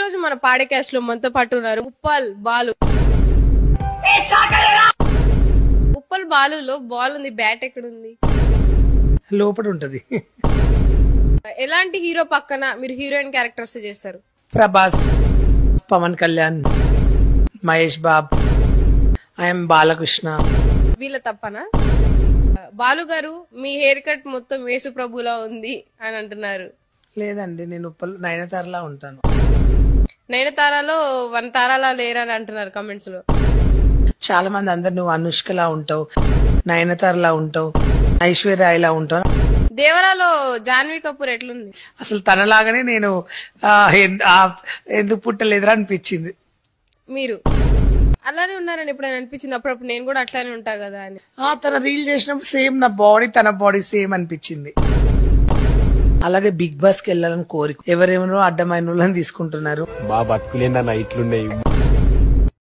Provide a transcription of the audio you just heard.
రోజు మన పాడకాస్ట్ లో మనతో పాటు ఉన్నారు ఉప్పల్ బాలు. ఉప్పల్ బాలులో బాల్ ఉంది, బ్యాట్ ఎక్కడుంది? లోపల ఉంటది. ఎలాంటి హీరో పక్కన మీరు హీరోయిన్ క్యారెక్టర్స్ చేస్తారు? ప్రభాస్, పవన్ కళ్యాణ్, మహేష్ బాబ్, ఐఎమ్ బాలకృష్ణ. వీళ్ళ తప్పనా? బాలు గారు మీ హెయిర్ కట్ మొత్తం యేసు ప్రభులా ఉంది అని అంటున్నారు. లేదండి, నేను ఉప్పల్ నయనతారలా ఉంటాను. నయనతారలో 1 తారాలా లేరని అంటున్నారు కమెంట్స్ లో. చాలా మంది అందరు నువ్వు అనుష్కలా ఉంటావు, నయనతారలా ఉంటావు, ఐశ్వర్యలా ఉంటావు. దేవరాలో జాన్వీ కపూర్ ఎట్లుంది? అసలు తనలాగానే నేను ఎందుకు పుట్టలేదురా అనిపించింది. మీరు అలానే ఉన్నారని ఎప్పుడైనా అనిపించింది? అప్పుడప్పుడు నేను కూడా అట్లానే ఉంటా కదా అని. తన రీల్ చేసినప్పుడు సేమ్ నా బాడీ తన బాడీ సేమ్ అనిపించింది. అలాగే బిగ్ బాస్ కి వెళ్ళాలని కోరిక. ఎవరెవరో అడ్డమైన వాళ్ళని తీసుకుంటున్నారు. మా బతుకులేందన్న ఇట్లున్నాయి.